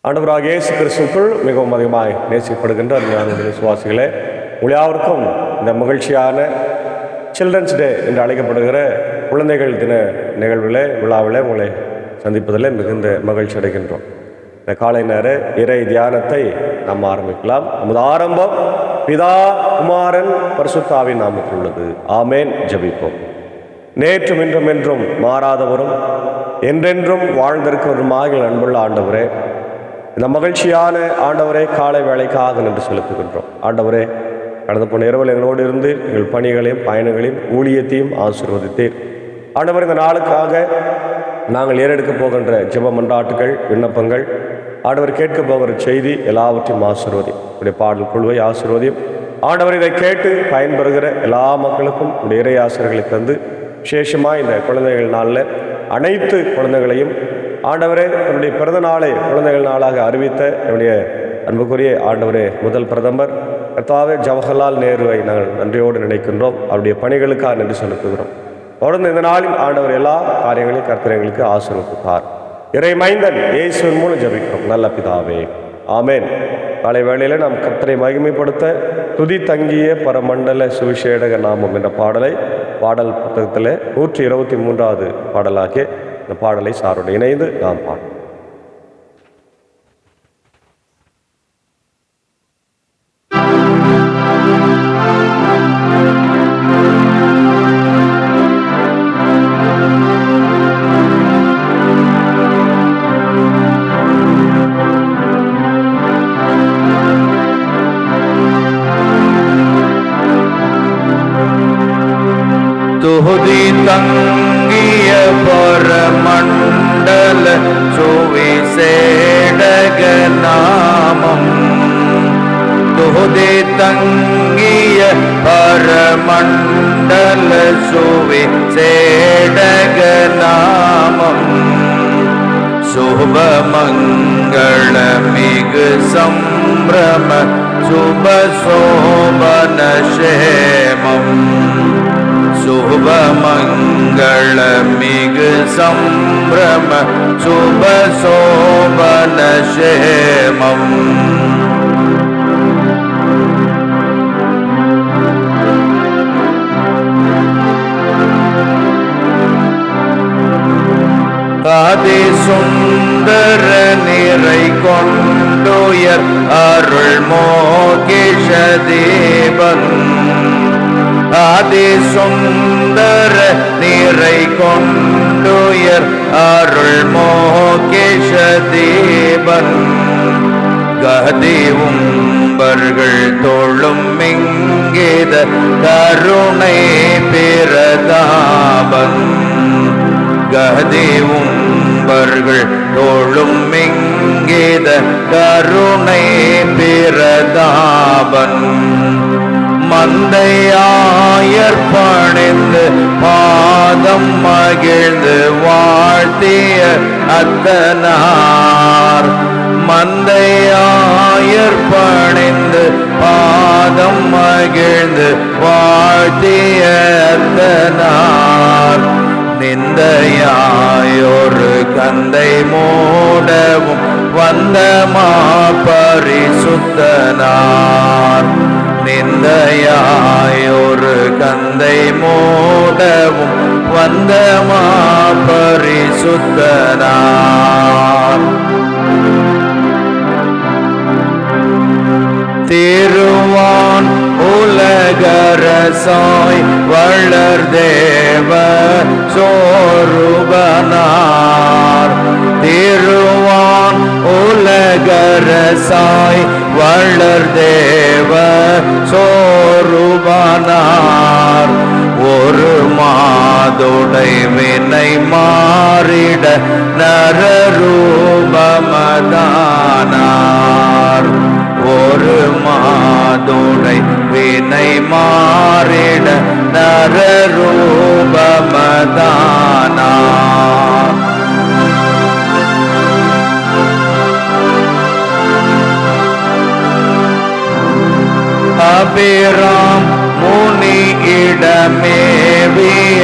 ஆண்டவராகிய இயேசு கிறிஸ்துவுக்குள் மிகவும் அதிகமாய் நேசிக்கப்படுகின்ற அருமையான விசுவாசிகளே, யாவருக்கும் இந்த மகிழ்ச்சியான சில்ட்ரன்ஸ் டே என்று அழைக்கப்படுகிற குழந்தைகள் தின விழாவில் உங்களை சந்திப்பதில் மிகுந்த மகிழ்ச்சி அடைகின்றோம். இந்த காலை நேர இறை தியானத்தை நாம் ஆரம்பிக்கலாம். நமது ஆரம்பம் பிதா, குமாரன், பரிசுத்தாவின் நாமத்தில் உள்ளது. ஆமேன். ஜெபிப்போம். நேற்றும் இன்றும் என்றும் மாறாதவரும் என்றென்றும் வாழ்ந்திருக்கிறவருமாகிய அன்புள்ள ஆண்டவரே, இந்த மகிழ்ச்சியான ஆண்டவரே, காலை வேலைக்காக நன்றி செலுத்துகின்றோம். ஆண்டவரே, கடந்த போன இரவில் எங்களோடு இருந்து எங்கள் பணிகளையும் பயணங்களையும் ஊழியத்தையும் ஆசீர்வதித்தீர். ஆண்டவர், இந்த நாளுக்காக நாங்கள் ஏறெடுக்க போகின்ற ஜெப மன்றாட்டுகள், விண்ணப்பங்கள், ஆண்டவர் கேட்க போகிற செய்தி எல்லாவற்றையும் ஆசீர்வதி. உடைய பாடல் குழுவை ஆசீர்வதியும். ஆண்டவர், இதை கேட்டு பயன்பெறுகிற எல்லா மக்களுக்கும் உடைய இறை ஆசிரியர்களை தந்து விசேஷமாக இந்த குழந்தைகள் நாளில் அனைத்து குழந்தைகளையும் ஆண்டவரே, என்னுடைய பிறந்த நாளை குழந்தைகள் நாளாக அறிவித்த என்னுடைய அன்புக்குரிய ஆண்டவரே, முதல் பிரதமர் கர்த்தாவே ஜவஹர்லால் நேருவை நாங்கள் நன்றியோடு நினைக்கின்றோம். அவருடைய பணிகளுக்காக நன்றி செலுத்துகிறோம். தொடர்ந்து இந்த நாளில் ஆண்டவர் எல்லா காரியங்களையும் கர்த்தர் எங்களுக்கு ஆசீர்வதிப்பார். இறை மைந்தன் இயேசுவின் மூலம் ஜெபிக்கிறோம் நல்ல பிதாவே, ஆமேன். காலை வேளையில் நாம் கர்த்தரை மகிமைப்படுத்த துதி தங்கிய பரமண்டல சுவிசேடக நாமம் என்ற பாடலை பாடல் புத்தகத்தில் 123வது பாடலாகிய இந்த பாடலை சாரோடு இணைந்து நாம் பாடுவோம். துதி தங்கிய பரமண்டல சுவிசேடக நாமம், துதி தங்கிய பரமண்டல சுவிசேடக நாமம், சுபமங்கள மிகு சம்பிரம சுபசோபன சேமம், சுபமங்கள மிகு சம்பிரம சுபசோபன சேமம். ஆதி சுந்தர நிறை கொண்டுயர் அருள் மோகிஷ தீபன், ஆதி சுந்தர நிறை கொண்டுயர் அருள் மோகிஷ தீபன், கதி உம்பர்கள் தொழும் மிங்கித கருணை பிரதாபன், கதி உம்பர்கள் தொழும் மிங்கித கருணை பிரதாபன், மந்தையாயர் பணிந்து பாதம் மகிழ்ந்து வாழ்த்திய அத்தனார், மந்தையாயர் பணிந்து பாதம் மகிழ்ந்து வாழ்த்திய அத்தனார், நிந்தையாயொரு கந்தை மூடவும் வந்த மாபரிசுத்தனார், நிந்தையாயொரு கந்தை மூடவும் வந்த மாபரிசுத்தனார், திருவான் உலகரசாய் வளர் தேவ சோருபனார், திருவான் உலகரசாய் வளர் தேவ சோருபனார், ஒரு மாதுடை வினை மாறிட நரரூபமதானார், ஒரு மாதுடை வினை மாறிட நரரூபமதானார், அபிராம் முனி இடமேவிய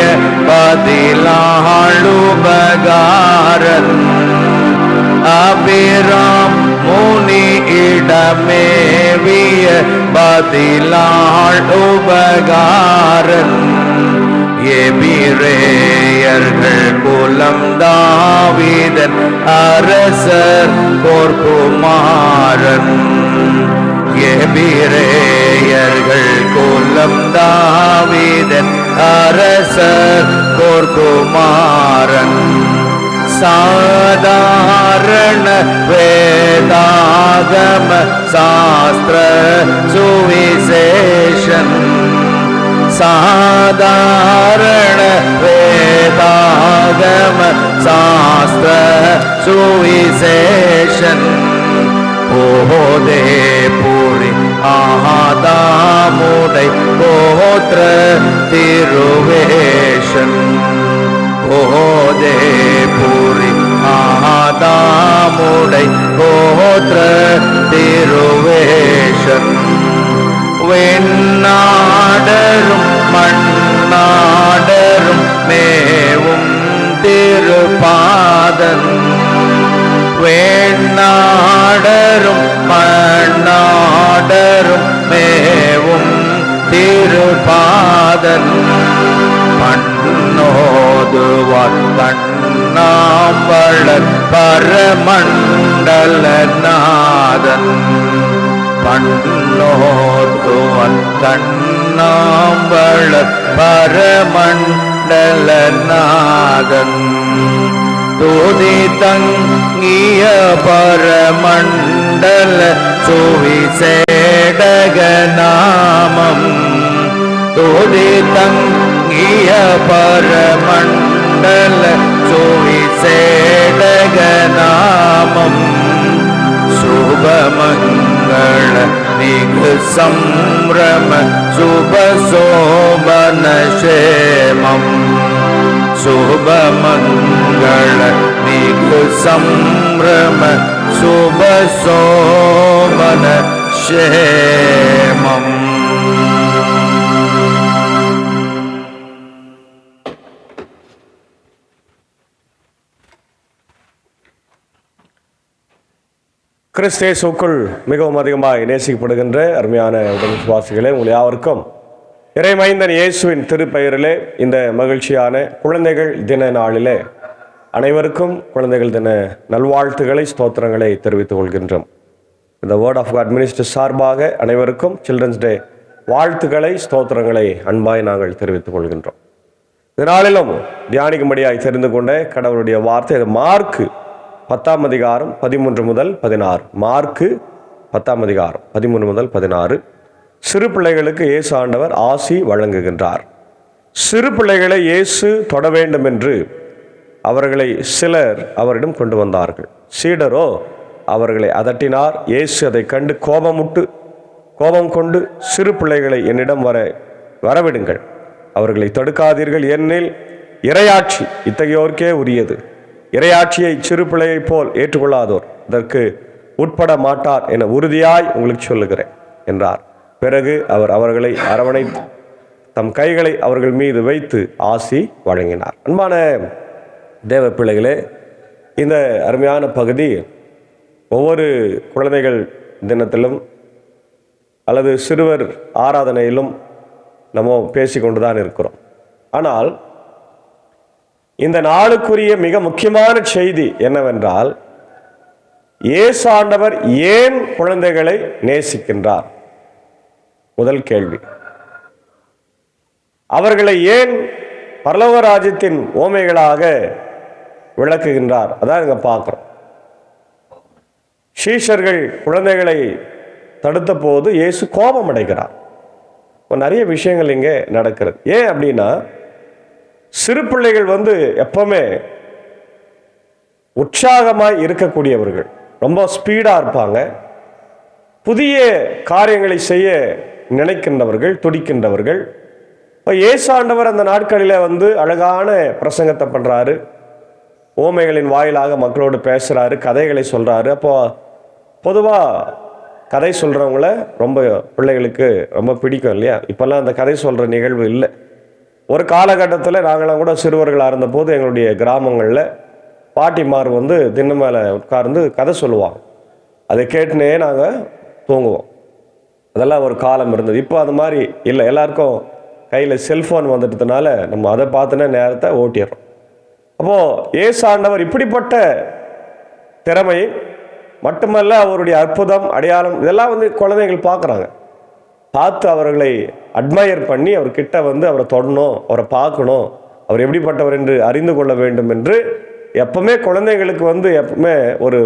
பதிலாளுபகாரன், அபிராம் இடமேவிய பதிலாள் உபகாரன் எபிரேயர்கள் குலம் தாவீதன் அரசர் போர்க்குமாரன் எபிரேயர்கள் குலம் தாவீதன் அரசர் போர்க்குமாரன் சாதாரண வேதாகம சாஸ்திர சுவிசேஷன் சாதாரண வேதாகம சாஸ்திர சுவிசேஷன் போதே பூரி ஆதாமுடை கோத்திர திருவேஷன் போதே பூரி ஆதாமுடை கோத்திர திருவேஷன் வெண்ணாடரும் மண்ணாடரும் மேவும் திருப்பாதன் வெண்ணாடரும் மண்ணாடரும் மேவும் திருப்பாதன் மண்ணோதுவார் கண்ணாம்பழர் பரமண்டல நாதன் மண்ணோதுவார் கண்ணாம்பழர் பரமண்டல நாதன் துதி தங்கிய பரமண்டல சுவிசேடக நாமம் துதி தங்கிய பரமண்டல சுவிசேடக நாமம் சுபமங்கள மிகு சம்ரம சுபசோபன சேமம் சுபமங்கள மிகு சம்ரம சுபசோபன சேமம். கிறிஸ்தேசுக்குள் மிகவும் அதிகமாக நேசிக்கப்படுகின்ற அருமையான உடன் விசுவாசிகளே, உங்கள் யாவருக்கும் இறைமைந்தன் இயேசுவின் திருப்பெயரிலே இந்த மகிழ்ச்சியான குழந்தைகள் தின நாளிலே அனைவருக்கும் குழந்தைகள் தின நல்வாழ்த்துக்களை ஸ்தோத்திரங்களை தெரிவித்துக் கொள்கின்றோம். இந்த வேர்ட் ஆஃப் காட் மினிஸ்டர் சார்பாக அனைவருக்கும் சில்ட்ரன்ஸ் டே வாழ்த்துக்களை ஸ்தோத்திரங்களை அன்பாய் நாங்கள் தெரிவித்துக் கொள்கின்றோம். இதனாலும் தியானிக்கும்படியாய் தெரிந்து கொண்ட கடவுளுடைய வார்த்தை இது மார்க்கு 10ஆம் அதிகாரம் 13 முதல் 16. மார்க்கு 10ஆம் அதிகாரம் 13 முதல் 16. சிறு பிள்ளைகளுக்கு இயேசு ஆண்டவர் ஆசி வழங்குகின்றார். சிறு பிள்ளைகளை இயேசு தொட வேண்டும் என்று அவர்களை சிலர் அவரிடம் கொண்டு வந்தார்கள். சீடரோ அவர்களை அதட்டினார். இயேசு அதை கண்டு கோபம் கொண்டு சிறு பிள்ளைகளை என்னிடம் வரவிடுங்கள், அவர்களை தடுக்காதீர்கள், ஏனெனில் இறையாட்சி இத்தகையோருக்கே உரியது. இறையாட்சியை சிறு பிள்ளையைப் போல் ஏற்றுக்கொள்ளாதோர் இதற்கு உட்பட மாட்டார் என உறுதியாய் உங்களுக்கு சொல்லுகிறேன் என்றார். பிறகு அவர் அவர்களை அரவணைத்து தம் கைகளை அவர்கள் மீது வைத்து ஆசி வழங்கினார். அன்பான தேவ பிள்ளைகளே, இந்த அருமையான பகுதி ஒவ்வொரு குழந்தைகள் தினத்திலும் அல்லது சிறுவர் ஆராதனையிலும் நம்ம பேசிக்கொண்டு தான் இருக்கிறோம். ஆனால் இந்த நாளுக்குரிய மிக முக்கியமான செய்தி என்னவென்றால், இயேசு ஆண்டவர் ஏன் குழந்தைகளை நேசிக்கின்றார்? முதல் கேள்வி. அவர்களை ஏன் பரலோக ராஜ்யத்தின் ஓமைகளாக விளக்குகின்றார்? அதான் இங்க பார்க்கிறோம். சீஷர்கள் குழந்தைகளை தடுத்த போது இயேசு கோபம் அடைகிறார். நிறைய விஷயங்கள் இங்கே நடக்கிறது. ஏன் அப்படின்னா, சிறு பிள்ளைகள் எப்பவுமே உற்சாகமாய் இருக்கக்கூடியவர்கள், ரொம்ப ஸ்பீடா இருப்பாங்க, புதிய காரியங்களை செய்ய நினைக்கின்றவர்கள், துடிக்கின்றவர்கள். இப்போ இயேசு ஆண்டவர் அந்த நாட்களில் அழகான பிரசங்கத்தை பண்றாரு, ஓமைகளின் வாயிலாக மக்களோடு பேசுறாரு, கதைகளை சொல்றாரு. அப்போ பொதுவா கதை சொல்றவங்கள ரொம்ப பிள்ளைகளுக்கு ரொம்ப பிடிக்கும் இல்லையா? இப்பெல்லாம் அந்த கதை சொல்ற நிகழ்வு இல்லை. ஒரு காலகட்டத்தில் நாங்களாம் கூட சிறுவர்களாக இருந்தபோது எங்களுடைய கிராமங்களில் பாட்டிமார் திண்ணை மேலே உட்கார்ந்து கதை சொல்லுவாங்க. அதை கேட்டுனே நாங்கள் தூங்குவோம். அதெல்லாம் ஒரு காலம் இருந்தது. இப்போ அது மாதிரி இல்லை. எல்லாருக்கும் கையில் செல்ஃபோன் வந்துட்டதுனால நம்ம அதை பார்த்துனே நேரத்தை ஓட்டிடுறோம். அப்போது இயேசு ஆண்டவர் இப்படிப்பட்ட திறமை மட்டுமல்ல, அவருடைய அற்புதம், அடையாளம் இதெல்லாம் குழந்தைகள் பார்க்குறாங்க. பார்த்து அவர்களை அட்மையர் பண்ணி அவர்கிட்ட அவரை தொடணும், அவரை பார்க்கணும், அவர் எப்படிப்பட்டவர் என்று அறிந்து கொள்ள வேண்டும் என்று எப்பவுமே குழந்தைகளுக்கு எப்பவுமே ஒரு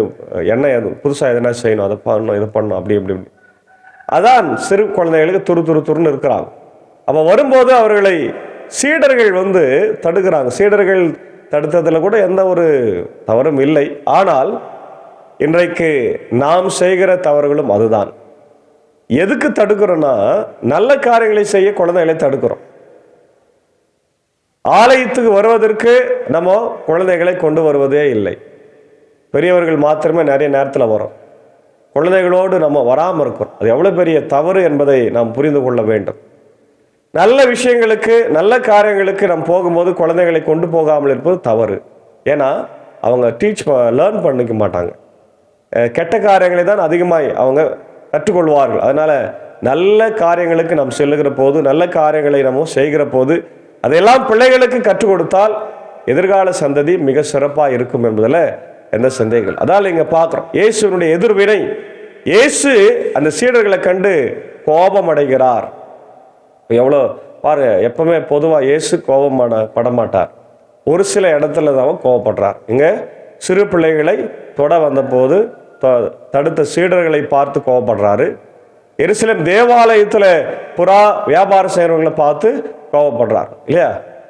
எண்ணம், புதுசாக எதனா செய்யணும், அதை பண்ணணும், இதை பண்ணணும், அப்படி இப்படி இப்படி. அதான் சிறு குழந்தைகளுக்கு துருன்னு இருக்கிறாங்க. அப்போ வரும்போது அவர்களை சீடர்கள் தடுக்கிறாங்க. சீடர்கள் தடுத்ததில் கூட எந்த ஒரு தவறும் இல்லை. ஆனால் இன்றைக்கு நாம் செய்கிற தவறுகளும் அதுதான். எதுக்கு தடுக்கிறோம்னா, நல்ல காரியங்களை செய்ய குழந்தைகளை தடுக்கிறோம். ஆலயத்துக்கு வருவதற்கு நம்ம குழந்தைகளை கொண்டு வருவதே இல்லை. பெரியவர்கள் மாத்திரமே நிறைய நேரத்தில் வரோம். குழந்தைகளோடு நம்ம வராமல் இருக்கிறோம். அது எவ்வளோ பெரிய தவறு என்பதை நாம் புரிந்து கொள்ள வேண்டும். நல்ல விஷயங்களுக்கு, நல்ல காரியங்களுக்கு நாம் போகும்போது குழந்தைகளை கொண்டு போகாமல் இருப்பது தவறு. ஏன்னா அவங்க லேர்ன் பண்ணிக்க மாட்டாங்க. கெட்ட காரியங்களை தான் அதிகமாக அவங்க கற்றுக்கொள்வார்கள். அதனால் நல்ல காரியங்களுக்கு நாம் செல்லுகிற போது, நல்ல காரியங்களை நம்ம செய்கிற போது அதையெல்லாம் பிள்ளைகளுக்கு கற்றுக் கொடுத்தால் எதிர்கால சந்ததி மிக சிறப்பாக இருக்கும் என்பதில் எந்த சந்தேகங்கள். அதால் இங்கே பார்க்குறோம் இயேசுனுடைய எதிர்வினை. இயேசு அந்த சீடர்களை கண்டு கோபம் அடைகிறார். எவ்வளோ பாருங்க, எப்பவுமே பொதுவாக இயேசு கோபம் படமாட்டார். ஒரு சில இடத்துல தான் கோபப்படுறார். இங்கே சிறு பிள்ளைகளை தொட வந்தபோது தடுத்த சீடர்களை பார்த்து கோபப்படுறாரு. எருசலேம் தேவாலயத்தில் புறா வியாபாரம் செய்கிறவங்களை பார்த்து கோபப்படுறார் இல்லையா?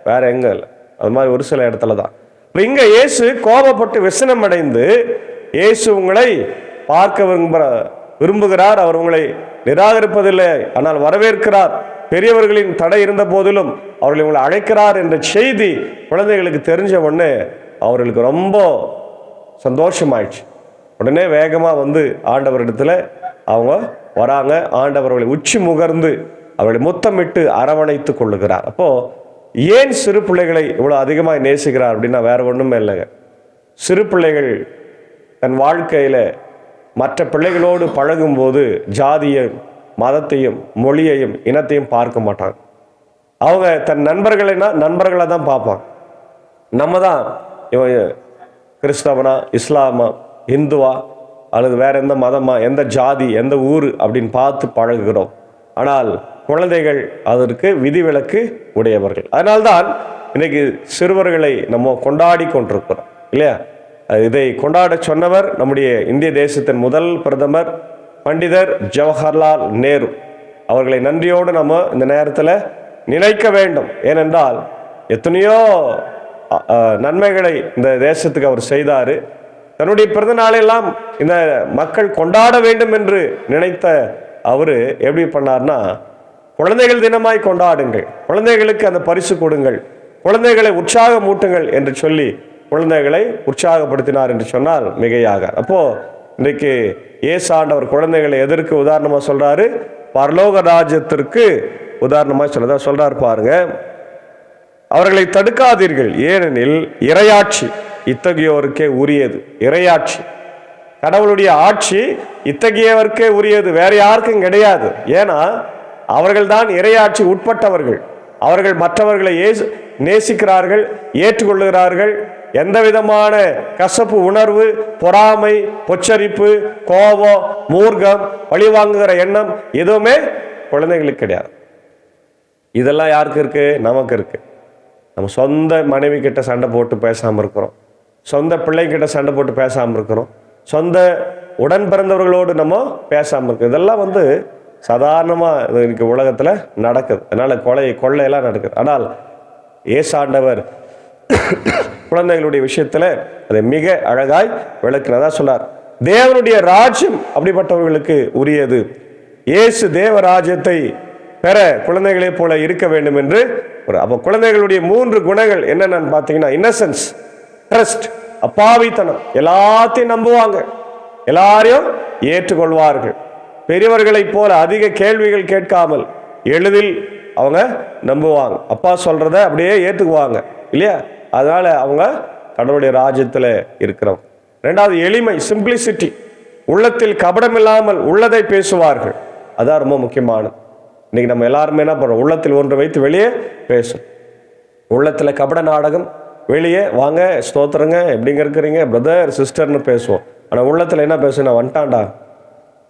வேற எங்க இல்லை, அது மாதிரி ஒரு சில இடத்துல தான். இப்போ இங்கே இயேசு கோபப்பட்டு விசனம் அடைந்து, இயேசு உங்களை பார்க்க விரும்புகிறார், அவர் உங்களை நிராகரிப்பதில்லை, ஆனால் வரவேற்கிறார், பெரியவர்களின் தடை இருந்த போதிலும் அவர்களை உங்களை அழைக்கிறார் என்ற செய்தி குழந்தைகளுக்கு தெரிஞ்ச உடனே அவர்களுக்கு ரொம்ப சந்தோஷமாயிடுச்சு. உடனே வேகமாக ஆண்டவரிடத்தில் அவங்க வராங்க. ஆண்டவர்களை உச்சி முகர்ந்து அவர்களை முத்தமிட்டு அரவணைத்து கொள்ளுகிறார். அப்போது ஏன் சிறு பிள்ளைகளை இவ்வளோ அதிகமாக நேசிக்கிறார் அப்படின்னா வேற ஒன்றுமே இல்லைங்க. சிறு பிள்ளைகள் தன் வாழ்க்கையில் மற்ற பிள்ளைகளோடு பழகும்போது ஜாதியையும் மதத்தையும் மொழியையும் இனத்தையும் பார்க்க மாட்டாங்க. அவங்க தன் நண்பர்களை தான் பார்ப்பாங்க. நம்ம தான் இவன் கிறிஸ்தவனா, இஸ்லாமா, இந்துவா, அல்லது வேற எந்த மதமா, எந்த ஜாதி, எந்த ஊர் அப்படின்னு பார்த்து பழகுகிறோம். ஆனால் குழந்தைகள் அதற்கு விதிவிலக்கு உடையவர்கள். அதனால்தான் இன்னைக்கு சிறுவர்களை நம்ம கொண்டாடி கொண்டிருக்கிறோம் இல்லையா? இதை கொண்டாட சொன்னவர் நம்முடைய இந்திய தேசத்தின் முதல் பிரதமர் பண்டிதர் ஜவஹர்லால் நேரு. அவர்களை நன்றியோடு நம்ம இந்த நேரத்தில் நினைக்க வேண்டும். ஏனென்றால் எத்தனையோ நன்மைகளை இந்த தேசத்துக்கு அவர் செய்தார். தன்னுடைய பிறந்த நாளெல்லாம் இந்த மக்கள் கொண்டாட வேண்டும் என்று நினைத்த அவர் எப்படி பண்ணார்னா, குழந்தைகள் தினமாய் கொண்டாடுங்கள், குழந்தைகளுக்கு அந்த பரிசு கொடுங்கள், குழந்தைகளை உற்சாகமூட்டுங்கள் என்று சொல்லி குழந்தைகளை உற்சாகப்படுத்தினார் என்று சொன்னால் மிகையாக. அப்போ இன்றைக்கு இயேசு ஆண்டவர் குழந்தைகளை எதற்கு உதாரணமாக சொல்றாரு? பரலோக ராஜ்யத்திற்கு உதாரணமாக சொல்றாரு பாருங்க. அவர்களை தடுக்காதீர்கள், ஏனெனில் இறையாட்சி இத்தகையோருக்கே உரியது. இறையாட்சி, கடவுளுடைய ஆட்சி இத்தகையவருக்கே உரியது, வேற யாருக்கும் கிடையாது. ஏன்னா அவர்கள் தான் இறையாட்சி உட்பட்டவர்கள். அவர்கள் மற்றவர்களை நேசிக்கிறார்கள், ஏற்றுக்கொள்ளுகிறார்கள். எந்த விதமான கசப்பு உணர்வு, பொறாமை, பொச்சரிப்பு, கோபம், மூர்க்கம், பழிவாங்குகிற எண்ணம் எதுவுமே குழந்தைகளுக்கு கிடையாது. இதெல்லாம் யாருக்கு இருக்கு? நமக்கு இருக்கு. நம்ம சொந்த மனைவி கிட்ட சண்டை போட்டு பேசாமல் இருக்கிறோம், சொந்த பிள்ளைகிட்ட சண்டை போட்டு பேசாமல் இருக்கிறோம், சொந்த உடன் பிறந்தவர்களோடு நம்ம பேசாமல் இருக்கோம். இதெல்லாம் சாதாரணமாக இன்னைக்கு உலகத்தில் நடக்குது. அதனால் கொள்ளையெல்லாம் நடக்குது. ஆனால் ஏசாண்டவர் குழந்தைகளுடைய விஷயத்தில் அதை மிக அழகாய் விளக்கினதா சொன்னார். தேவனுடைய ராஜ்யம் அப்படிப்பட்டவர்களுக்கு உரியது. இயேசு தேவ ராஜ்யத்தை பெற குழந்தைகளை போல இருக்க வேண்டும் என்று அப்போ குழந்தைகளுடைய 3 குணங்கள் என்னென்னு பார்த்தீங்கன்னா, இன்னசென்ஸ், ட்ரஸ்ட், அப்பாவித்தனம், எல்லாத்தையும் நம்புவாங்க, எல்லாரையும் ஏற்றுக்கொள்வார்கள். பெரியவர்களைப் போல அதிக கேள்விகள் கேட்காமல் எளிதில் அவங்க நம்புவாங்க, அப்பா சொல்றத அப்படியே ஏற்றுக்குவாங்க இல்லையா? அதனால அவங்க கடவுளுடைய ராஜ்யத்தில் இருக்கிறவங்க. 2வது எளிமை, சிம்பிளிசிட்டி. உள்ளத்தில் கபடமில்லாமல் உள்ளதை பேசுவார்கள். அதான் ரொம்ப முக்கியமானது. இன்னைக்கு நம்ம எல்லாருமே என்ன பண்ணுறோம்? உள்ளத்தில் ஒன்று வைத்து வெளியே பேசும். உள்ளத்தில் கபட நாடகம், வெளியே வாங்க ஸ்தோத்திரங்க எப்படிங்க இருக்கிறீங்க பிரதர் சிஸ்டர்னு பேசுவோம். ஆனால் உள்ளத்தில் என்ன பேசும்? நான் வந்துட்டான்டா,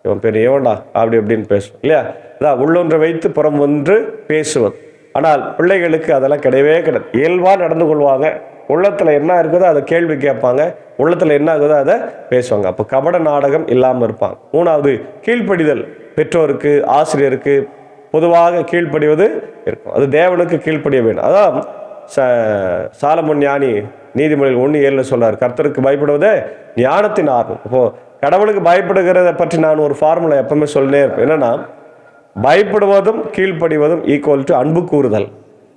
இவன் பெரிய ஏவன்டா அப்படி எப்படின்னு பேசுவோம் இல்லையா? அதான் உள்ளொன்றை வைத்து புறம் ஒன்று பேசுவது. ஆனால் பிள்ளைகளுக்கு அதெல்லாம் கிடையவே கிடையாது. இயல்பாக நடந்து கொள்வாங்க. உள்ளத்தில் என்ன இருக்குதோ அதை கேள்வி கேட்பாங்க, உள்ளத்தில் என்ன ஆகுதோ அதை பேசுவாங்க. அப்போ கபட நாடகம் இல்லாமல் இருப்பாங்க. மூணாவது, கீழ்ப்படிதல். பெற்றோருக்கு ஆசிரியருக்கு பொதுவாக கீழ்ப்படிவது இருக்கும். அது தேவனுக்கு கீழ்ப்படிய வேண்டும். அதான் சாலமோன் ஞானி நீதிமொழிகள் 1:7 சொல்றார், கர்த்தருக்கு பயப்படுவதே ஞானத்தின் ஆர்வம். இப்போ கடவுளுக்கு பயப்படுகிறத பற்றி நான் ஒரு ஃபார்முலா எப்பவுமே சொல்லினே இருப்பேன். என்னன்னா, பயப்படுவதும் கீழ்ப்படிவதும் ஈக்குவல் டு அன்பு கூறுதல்.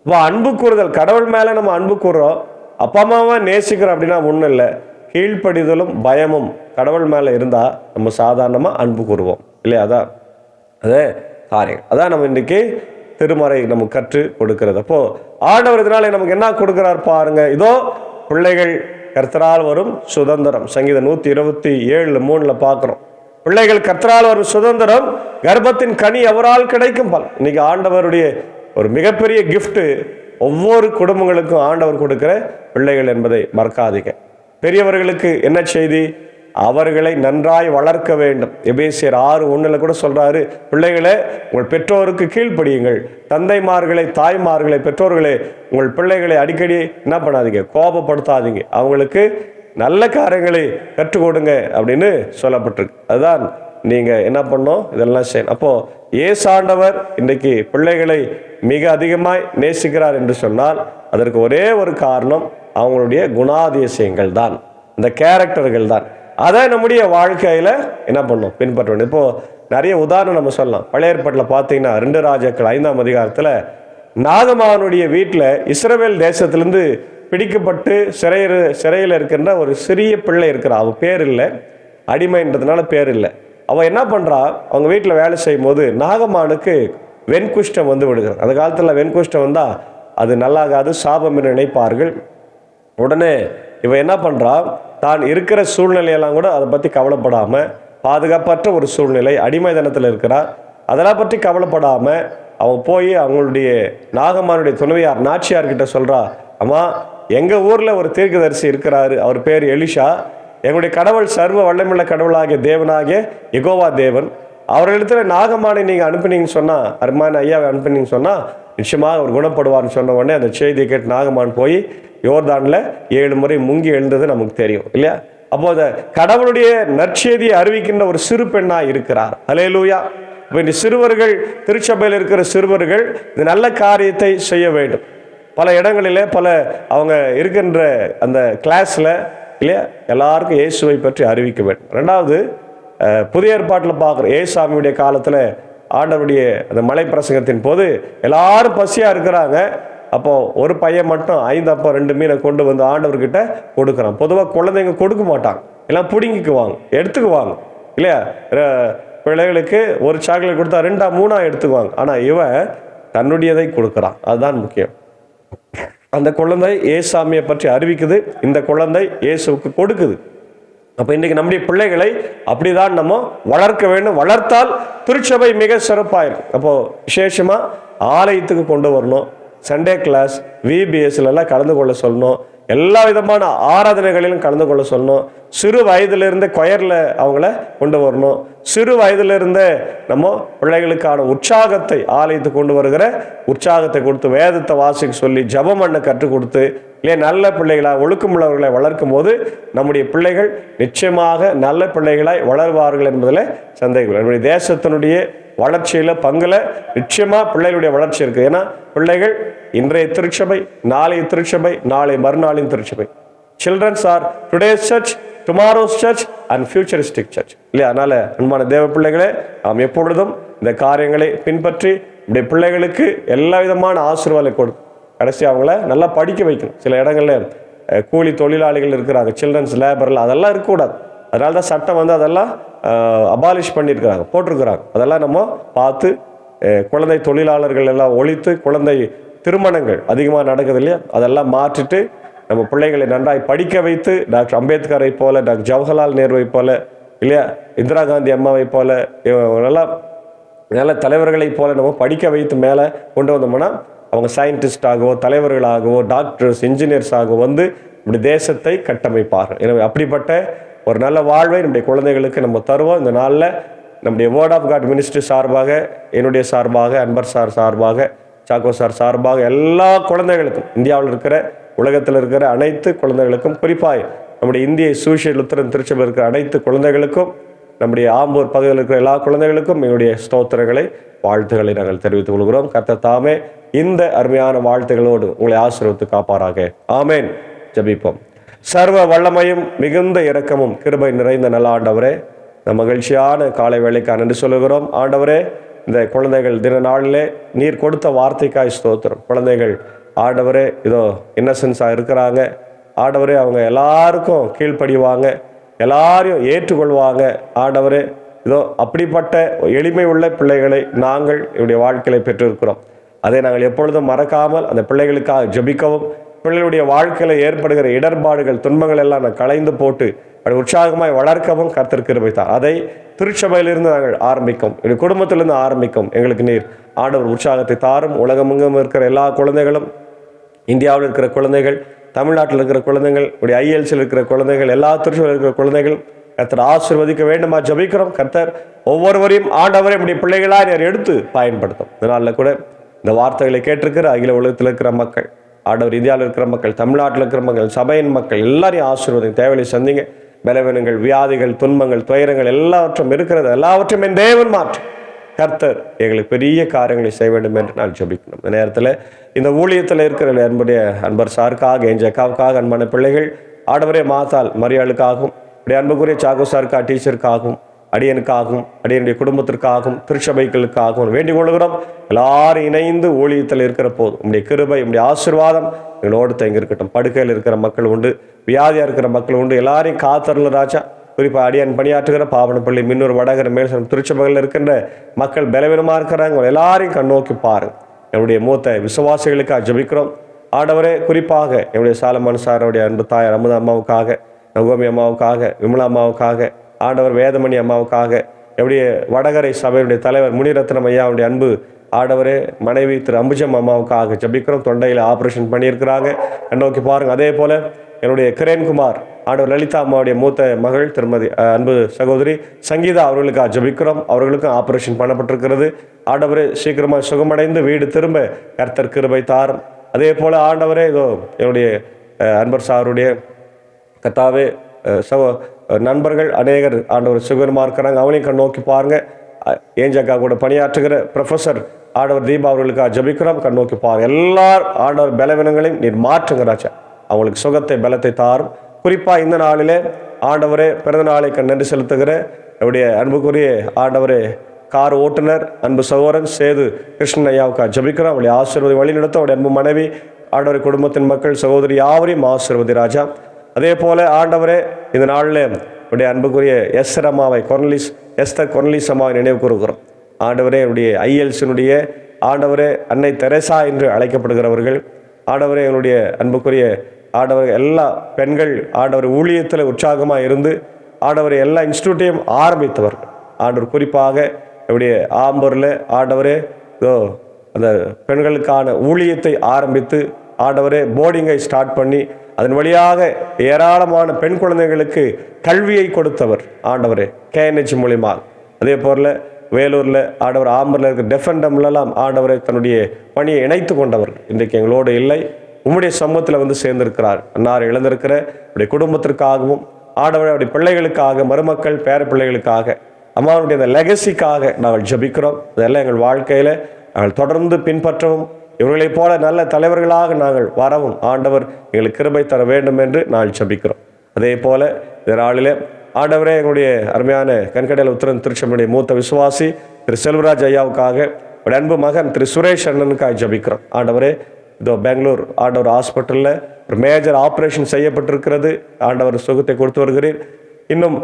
இப்போ அன்பு கூறுதல், கடவுள் மேலே நம்ம அன்பு கூறுறோம், அப்பா அம்மாவை நேசிக்கிறோம் அப்படின்னா ஒன்றும் இல்லை. கீழ்ப்படிதலும் பயமும் கடவுள் மேலே இருந்தால் நம்ம சாதாரணமாக அன்பு கூறுவோம் இல்லையா? அதான் அதே காரியம். அதான் நம்ம இன்றைக்கி திருமறை நமக்கு கற்று கொடுக்கிறது. அப்போ ஆண்டவர் இதனால நமக்கு என்ன கொடுக்கிறார் பாருங்க. இதோ பிள்ளைகள் கர்த்தரால் வரும் சுதந்திரம். சங்கீதம் 127:3 பார்க்கிறோம். பிள்ளைகள் கர்த்தரால் வரும் சுதந்திரம், கர்ப்பத்தின் கனி அவரால் கிடைக்கும் பலன். இன்னைக்கு ஆண்டவருடைய ஒரு மிகப்பெரிய கிஃப்ட் ஒவ்வொரு குடும்பங்களுக்கும் ஆண்டவர் கொடுக்கிற பிள்ளைகள் என்பதை மறக்காதீங்க. பெரியவர்களுக்கு என்ன செய்தி? அவர்களை நன்றாய் வளர்க்க வேண்டும். எபேசியர் 6:1 கூட சொல்றாரு, பிள்ளைகளே உங்கள் பெற்றோருக்கு கீழ்ப்படியுங்கள். தந்தைமார்களை தாய்மார்களை பெற்றோர்களே உங்கள் பிள்ளைகளை அடிக்கடி என்ன பண்ணாதீங்க, கோபப்படுத்தாதீங்க, அவங்களுக்கு நல்ல காரியங்களை கற்றுக் கொடுங்க அப்படின்னு சொல்லப்பட்டிருக்கு. அதுதான் நீங்க என்ன பண்ணோம், இதெல்லாம் செய்யணும். அப்போ ஏசாண்டவர் இன்றைக்கு பிள்ளைகளை மிக அதிகமாய் நேசிக்கிறார் என்று சொன்னால் அதற்கு ஒரே ஒரு காரணம், அவங்களுடைய குணாதிசயங்கள் தான், இந்த கேரக்டர்கள் தான். அதை நம்முடைய வாழ்க்கையில் என்ன பண்ணோம், பின்பற்ற வேண்டும். இப்போது நிறைய உதாரணம் நம்ம சொல்லலாம். பழைய ஏற்பாட்டில் பார்த்தீங்கன்னா 2 ராஜாக்கள் 5ஆம் அதிகாரத்தில் நாகமானுடைய வீட்டில் இஸ்ரவேல் தேசத்திலிருந்து பிடிக்கப்பட்டு சிறையில் இருக்கின்ற ஒரு சிறிய பிள்ளை இருக்கிறா. அவள் பேர் இல்லை, அடிமைன்றதுனால பேர் இல்லை. அவள் என்ன பண்ணுறா, அவங்க வீட்டில் வேலை செய்யும் போது நாகமானுக்கு வெண்குஷ்டம் வந்து விடுகிறார். அந்த காலத்தில் வெண்குஷ்டம் வந்தால் அது நல்லாகாது, சாபம் என்று நினைப்பார்கள். உடனே இவன் என்ன பண்ணுறா, தான் இருக்கிற சூழ்நிலையெல்லாம் கூட அதை பற்றி கவலைப்படாமல், பாதுகாப்பற்ற ஒரு சூழ்நிலை, அடிமைதனத்தில் இருக்கிறார், அதெல்லாம் பற்றி கவலைப்படாமல் அவன் போய் அவங்களுடைய நாகமானுடைய துணைவியார் நாச்சியார்கிட்ட சொல்கிறா, அம்மா எங்கள் ஊரில் ஒரு தீர்க்கதரிசி இருக்கிறாரு, அவர் பேர் எலிஷா, எங்களுடைய கடவுள் சர்வ வல்லமையுள்ள கடவுளாகிய தேவனாகிய யெகோவா தேவன், அவர்களிடத்தில் நாகமானை நீங்கள் அனுப்பினீங்கன்னு சொன்னால், அருமான ஐயாவை அனுப்பினீங்கன்னு சொன்னால் நிச்சயமாக அவர் குணப்படுவார்னு சொன்ன உடனே அந்த செய்தியை கேட்டு நாகமான் போய் யோர்தானில் 7 முறை முங்கி எழுந்தது நமக்கு தெரியும் இல்லையா? அப்போ அந்த கடவுளுடைய நற்செய்தியை அறிவிக்கின்ற ஒரு சிறு பெண்ணாக இருக்கிறார். ஹல்லேலூயா. இப்போ இந்த சிறுவர்கள், திருச்சபையில் இருக்கிற சிறுவர்கள் இந்த நல்ல காரியத்தை செய்ய வேண்டும். பல இடங்களில் அவங்க இருக்கின்ற அந்த கிளாஸில் இல்லையா, எல்லாருக்கும் இயேசுவை பற்றி அறிவிக்க வேண்டும். 2வது, புதிய ஏற்பாட்டில் பார்க்குறோம், ஏசாமியுடைய காலத்தில் ஆண்டவருடைய அந்த மலை பிரசங்கத்தின் போது எல்லாரும் பசியாக இருக்கிறாங்க. அப்போது ஒரு பையன் மட்டும் 5 அப்பம் 2 மீனை கொண்டு வந்து ஆண்டவர்கிட்ட கொடுக்குறான். பொதுவாக குழந்தைங்க கொடுக்க மாட்டாங்க, எல்லாம் பிடுங்கிக்குவாங்க, எடுத்துக்குவாங்க இல்லையா? பிள்ளைகளுக்கு ஒரு சாக்லேட் கொடுத்தா 2 3 எடுத்துக்குவாங்க. ஆனால் இவன் தன்னுடையதை கொடுக்குறான். அதுதான் முக்கியம். அந்த குழந்தை ஏசாமியை பற்றி அறிவிக்குது, இந்த குழந்தை இயேசுவுக்கு கொடுக்குது. அப்போ இன்றைக்கி நம்முடைய பிள்ளைகளை அப்படிதான் நம்ம வளர்க்க வேண்டும். வளர்த்தால் திருச்சபை மிக சிறப்பாயிருக்கும். அப்போது விசேஷமாக ஆலயத்துக்கு கொண்டு வரணும், சண்டே கிளாஸ் VBSலாம் கலந்து கொள்ள சொல்லணும், எல்லா விதமான ஆராதனைகளிலும் கலந்து கொள்ள சொல்லணும். சிறு வயதிலிருந்து கொயரில் அவங்கள கொண்டு வரணும். சிறு வயதிலிருந்தே நம்ம பிள்ளைகளுக்கான உற்சாகத்தை, ஆலயத்துக்கு கொண்டு வருகிற உற்சாகத்தை கொடுத்து, வேதத்தை வாசிக்க சொல்லி, ஜபம் பண்ண கற்றுக் கொடுத்து, இல்லையா நல்ல பிள்ளைகளாக ஒழுக்கமுள்ளவர்களை வளர்க்கும் போது நம்முடைய பிள்ளைகள் நிச்சயமாக நல்ல பிள்ளைகளாய் வளர்வார்கள் என்பதில் சந்தேகம். நம்முடைய தேசத்தினுடைய வளர்ச்சியில் பங்குல நிச்சயமாக பிள்ளைகளுடைய வளர்ச்சி இருக்குது. ஏன்னா பிள்ளைகள் இன்றைய திருச்சபை, நாளைய திருச்சபை, நாளை மறுநாளின் திருச்சபை. Children's are today's church, tomorrow's church and futuristic church இல்லையா? அதனால் அன்பான தேவ பிள்ளைகளே, நாம் எப்பொழுதும் இந்த காரியங்களை பின்பற்றி நம்முடைய பிள்ளைகளுக்கு எல்லா விதமான ஆசீர்வாதம் கொடுக்கும். கடைசி அவங்கள நல்லா படிக்க வைக்கணும். சில இடங்களில் கூலி தொழிலாளிகள் இருக்கிறாங்க, சில்ட்ரன்ஸ் லேபரில், அதெல்லாம் இருக்கக்கூடாது. அதனால தான் சட்டம் வந்து அதெல்லாம் அபாலிஷ் பண்ணியிருக்கிறாங்க, போட்டிருக்கிறாங்க. அதெல்லாம் நம்ம பார்த்து குழந்தை தொழிலாளர்கள் எல்லாம் ஒழித்து, குழந்தை திருமணங்கள் அதிகமாக நடக்குது இல்லையா, அதெல்லாம் மாற்றிட்டு நம்ம பிள்ளைகளை நன்றாய் படிக்க வைத்து, டாக்டர் அம்பேத்கரை போல, டாக்டர் ஜவஹர்லால் நேருவை போல இல்லையா? இந்திரா காந்தி அம்மாவை போல நல்லா நல்ல தலைவர்களைப் போல நம்ம படிக்க வைத்து மேலே கொண்டு வந்தோம்னா அவங்க சயின்டிஸ்டாகவோ தலைவர்களாகவோ டாக்டர்ஸ் இன்ஜினியர்ஸாகவோ வந்து இப்படி தேசத்தை கட்டமைப்பார்கள். எனவே அப்படிப்பட்ட ஒரு நல்ல வாழ்வை நம்முடைய குழந்தைகளுக்கு நம்ம தருவோம். இந்த நாளில் நம்முடைய வேர்ட் ஆஃப் காட் மினிஸ்ட்ரி சார்பாக, என்னுடைய சார்பாக, அன்பர் சார் சார்பாக, சாக்கோ சார் சார்பாக எல்லா குழந்தைகளுக்கும், இந்தியாவில் இருக்கிற உலகத்தில் இருக்கிற அனைத்து குழந்தைகளுக்கும், குறிப்பாக நம்முடைய இந்திய சுவிசேஷ லுத்தரன் திருச்சபையில் இருக்கிற அனைத்து குழந்தைகளுக்கும், நம்முடைய ஆம்பூர் பகுதியில் இருக்கிற எல்லா குழந்தைகளுக்கும் எங்களுடைய ஸ்தோத்திரங்களை வாழ்த்துக்களை நாங்கள் தெரிவித்துக் கொள்கிறோம். கர்த்தர் தாமே இந்த அருமையான வாழ்த்துகளோடு உங்களை ஆசீர்வதித்து காப்பாராக. ஆமேன். ஜெபிப்போம். சர்வ வல்லமையும் மிகுந்த இரக்கமும் கிருபை நிறைந்த நல்ல ஆண்டவரே, இந்த மகிழ்ச்சியான காலை வேளைக்காக நன்றி சொல்லுகிறோம். ஆண்டவரே, இந்த குழந்தைகள் தின நாளிலே நீர் கொடுத்த வார்த்தைக்காய் ஸ்தோத்திரம். குழந்தைகள் ஆண்டவரே இதோ இன்னசென்ஸாக இருக்கிறாங்க. ஆண்டவரே அவங்க எல்லாருக்கும் கீழ்ப்படிவாங்க, எல்லாரையும் ஏற்றுக்கொள்வாங்க. ஆண்டவரே இதோ அப்படிப்பட்ட எளிமை உள்ள பிள்ளைகளை நாங்கள் என்னுடைய வாழ்க்கையில பெற்றிருக்கிறோம். அதை நாங்கள் எப்பொழுதும் மறக்காமல் அந்த பிள்ளைகளுக்காக ஜெபிக்கவும், பிள்ளைகளுடைய வாழ்க்கையில் ஏற்படுகிற இடர்பாடுகள் துன்பங்கள் எல்லாம் நான் களைந்து போட்டு அப்படி உற்சாகமாய் வளர்க்கவும் கர்த்தர் கிருபை தார். அதை திருச்சபையிலிருந்து நாங்கள் ஆரம்பிக்கும், என்னுடைய குடும்பத்திலிருந்து ஆரம்பிக்கும். எங்களுக்கு நீர் ஆண்டவர் உற்சாகத்தை தாரும். உலகமெங்கும் இருக்கிற எல்லா குழந்தைகளும், இந்தியாவில் இருக்கிற குழந்தைகள், தமிழ்நாட்டில் இருக்கிற குழந்தைகள், இப்படி ஐஎல்சியில் இருக்கிற குழந்தைகள், எல்லா திருச்சபையில் இருக்கிற குழந்தைகளும் கர்த்தர் ஆசீர்வதிக்க வேண்டுமா ஜெபிக்கிறோம். கர்த்தர் ஒவ்வொருவரையும் ஆண்டவரை நம்முடைய பிள்ளைகளாக நீர் எடுத்து பயன்படுத்தும். இதனால கூட இந்த வார்த்தைகளை கேட்டிருக்கிற அகில உலகத்தில் இருக்கிற மக்கள், ஆண்டவர் இந்தியாவில் இருக்கிற மக்கள், தமிழ்நாட்டில் இருக்கிற மக்கள், சபையின் மக்கள் எல்லாரையும் ஆசீர்வதிங்க. தேவையை சந்திங்க. பலவீனங்கள், வியாதிகள், துன்பங்கள், துயரங்கள் எல்லாவற்றும் இருக்கிறது, எல்லாவற்றும் என் தேவன் மாற்று. கர்த்தர் எங்களுக்கு பெரிய காரியங்களை செய்ய வேண்டும் என்று நான் ஜெபிக்கணும். இந்த நேரத்தில் இந்த ஊழியத்தில் இருக்கிற என்னுடைய அன்பர் சாருக்காக, என் ஜக்காவுக்காக, அன்பான பிள்ளைகள், ஆண்டவரே மாத்தால் மரியாளுக்காகவும், இப்படி அன்புக்குரிய சாகோ சாருக்கா டீச்சருக்காகவும், அடியனுக்காகவும், அடியனுடைய குடும்பத்திற்காகவும், திருச்சபைகளுக்காகவும் வேண்டிக் கொள்கிறோம். எல்லாரும் இணைந்து ஊழியத்தில் இருக்கிற போது உங்களுடைய கிருபை, உங்களுடைய ஆசீர்வாதம் எங்களோடு தங்கி இருக்கட்டும். படுக்கையில் இருக்கிற மக்கள் உண்டு, வியாதியாக இருக்கிற மக்கள் உண்டு, எல்லாரையும் காத்தருள் ராஜா. குறிப்பாக அடியான் பணியாற்றுகிற பாவனப்பள்ளி, மின்னூர், வடகர, மேல்சனம் திருச்சபைகளில் இருக்கின்ற மக்கள் பலவீனமாக இருக்கிறாங்க. எல்லாரையும் கண்ணோக்கி பாருங்க. என்னுடைய மூத்த விசுவாசிகளுக்காக ஜெபிக்கிறோம். ஆண்டவரே, குறிப்பாக என்னுடைய சாலமன் சாருடைய அன்பு தாயார் அமுதா அம்மாவுக்காக, நகோமி அம்மாவுக்காக, விமலா அம்மாவுக்காக, ஆண்டவர் வேதமணி அம்மாவுக்காக, எப்படிய வடகரை சபையுடைய தலைவர் முனிரத்னம் ஐயாவுடைய அன்பு ஆண்டவரே மனைவி திரு அம்புஜம் அம்மாவுக்காக ஜெபிக்கிறோம். தொண்டையில் ஆப்ரேஷன் பண்ணியிருக்கிறாங்க, கண்ணோக்கி பாருங்க. அதே போல என்னுடைய கிரேன்குமார், ஆண்டவர் லலிதா அம்மாவுடைய மூத்த மகள் திருமதி அன்பு சகோதரி சங்கீதா அவர்களுக்காக ஜெபிக்கிறோம். அவர்களுக்கும் ஆப்ரேஷன் பண்ணப்பட்டிருக்கிறது. ஆண்டவரே சீக்கிரமாக சுகமடைந்து வீடு திரும்ப கர்த்தர் கிருபை தாரும். அதே போல ஆண்டவரே இதோ என்னுடைய அன்பர் சாருடைய கத்தாவே நண்பர்கள் அநேகர் ஆண்டவர் சுகமாக இருக்கிறாங்க, அவளையும் கண் நோக்கி பாருங்க. ஏஞ்சக்கா கூட பணியாற்றுகிற ப்ரொஃபஸர் ஆண்டவர் தீபா அவர்களுக்காக ஜெபிக்கிறோம். கண் நோக்கி பாருங்க. எல்லாரும் ஆண்டவர் பலவீனங்களையும் நீர் மாற்றுங்கிறாச்சா, அவங்களுக்கு சுகத்தை பலத்தை தாரும். குறிப்பாக இந்த நாளிலே ஆண்டவரே பிறந்த நாளை நன்றி செலுத்துகிற அவருடைய அன்புக்குரிய ஆண்டவரே கார் ஓட்டுநர் அன்பு சகோதரன் சேது கிருஷ்ணன் ஐயாவுக்காக ஜெபிக்கிறோம். அவருடைய ஆசீர்வாதி வழிநடத்த அவருடைய அன்பு மனைவி, ஆண்டவரை குடும்பத்தின் மக்கள், சகோதரி யாவரையும் ஆசீர்வதி ராஜா. அதே போல ஆண்டவரே இந்த நாளில் அவருடைய அன்புக்குரிய எஸ்தர் அம்மாவை எஸ்தர் கொர்னலிஸ் அம்மாவை நினைவு கூறுகிறோம். ஆண்டவரே அவருடைய ஐஎல்சினுடைய ஆண்டவரே அன்னை தெரேசா என்று அழைக்கப்படுகிறவர்கள், ஆண்டவரே எங்களுடைய அன்புக்குரிய ஆண்டவர் எல்லா பெண்கள் ஆண்டவர் ஊழியத்தில் உற்சாகமாக இருந்து ஆண்டவரை எல்லா இன்ஸ்டியூட்டையும் ஆரம்பித்தவர்கள். ஆண்டவர் குறிப்பாக என்னுடைய ஆம்பூரில் ஆண்டவரே அந்த பெண்களுக்கான ஊழியத்தை ஆரம்பித்து ஆண்டவரே போர்டிங்கை ஸ்டார்ட் பண்ணி அதன் வழியாக ஏராளமான பெண் குழந்தைகளுக்கு கல்வியை கொடுத்தவர் ஆண்டவரே KNH மூலியமாக. அதே போல் வேலூரில் ஆண்டவர் ஆம்பூரில் இருக்கிற டெஃபெண்டம்லாம் ஆண்டவரை தன்னுடைய பணியை இணைத்து கொண்டவர்கள் இன்றைக்கு எங்களோடு இல்லை, உம்முடைய சமூகத்தில் வந்து சேர்ந்திருக்கிறார். அன்னார் இழந்திருக்கிற அவருடைய குடும்பத்திற்காகவும் ஆண்டவரை அவருடைய பிள்ளைகளுக்காக, மருமக்கள் பேர பிள்ளைகளுக்காக, அம்மாவுடைய அந்த லெகசிக்காக நாங்கள் ஜெபிக்கிறோம். அதெல்லாம் எங்கள் வாழ்க்கையில் நாங்கள் தொடர்ந்து பின்பற்றவும் இவர்களைப் போல நல்ல தலைவர்களாக நாங்கள் வரவும் ஆண்டவர் எங்களுக்கு கிருபை தர வேண்டும் என்று நாங்கள் ஜெபிக்கிறோம். அதே போல இந்த நாளிலே ஆண்டவரே எங்களுடைய அருமையான கண்கடையில் உத்தரன் திருச்சபையுடைய மூத்த விசுவாசி திரு செல்வராஜ் ஐயாவுக்காக, அவருடைய அன்பு மகன் திரு சுரேஷ் அண்ணனுக்காக ஜெபிக்கிறோம். ஆண்டவரே இதோ பெங்களூர் ஆண்டவர் ஹாஸ்பிட்டலில் ஒரு மேஜர் ஆப்ரேஷன் செய்யப்பட்டிருக்கிறது. ஆண்டவர் சுகத்தை கொடுத்து வருகிறீர். இன்னும்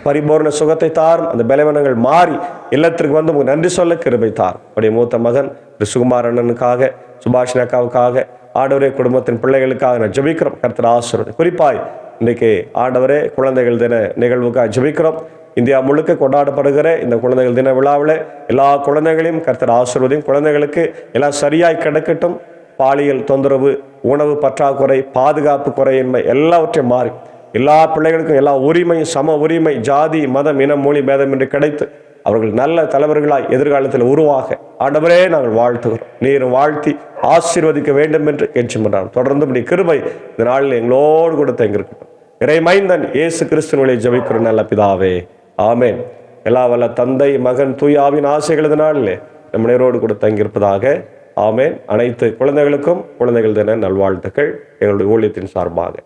பரிபூர்ண சுகத்தை தாரும். அந்த பலவீனங்கள் மாறி இல்லத்திற்கு வந்து உங்களுக்கு நன்றி சொல்ல கிருபை தாரும். அவருடைய மூத்த மகன் திரு சுகுமார் அண்ணனுக்காக, சுபாஷினி அக்காவுக்காக, ஆண்டவரே குடும்பத்தின் பிள்ளைகளுக்காக நான் ஜெபிக்கிறோம். கர்த்தர் ஆசீர்வதி. குறிப்பாய் இன்றைக்கு ஆண்டவரே குழந்தைகள் தின நிகழ்வுக்காக ஜெபிக்கிறோம். இந்தியா முழுக்க கொண்டாடப்படுகிற இந்த குழந்தைகள் தின விழாவில் எல்லா குழந்தைகளையும் கர்த்தர் ஆசீர்வதியும். குழந்தைகளுக்கு எல்லாம் சரியாய் கிடைக்கட்டும். பாலியல் தொந்தரவு, உணவு பற்றாக்குறை, பாதுகாப்பு குறையின்மை எல்லாவற்றையும் மாறி எல்லா பிள்ளைகளுக்கும் எல்லா உரிமையும், சம உரிமை, ஜாதி மதம் இனம் மொழி பேதம் என்று கிடைத்து அவர்கள் நல்ல தலைவர்களாய் எதிர்காலத்தில் உருவாக ஆண்டவரே நாங்கள் வாழ்த்துகிறோம். நீரும் வாழ்த்தி ஆசீர்வதிக்க வேண்டும் என்று கெஞ்சுகின்றோம். தொடர்ந்து இப்படி கிருபை இந்த நாளில் எங்களோடு கூட தங்கியிருக்கட்டும். இறைமைந்தன் இயேசு கிறிஸ்துவினை ஜெபிக்கிற நல்ல பிதாவே, ஆமேன். எல்லா வல்ல தந்தை, மகன், தூய ஆவியின் ஆசைகள் இந்த நாளிலே நம் நேரோடு கூட தங்கியிருப்பதாக. ஆமேன். அனைத்து குழந்தைகளுக்கும் குழந்தைகள் தின நல்வாழ்த்துக்கள் எங்களுடைய ஊழியத்தின் சார்பாக.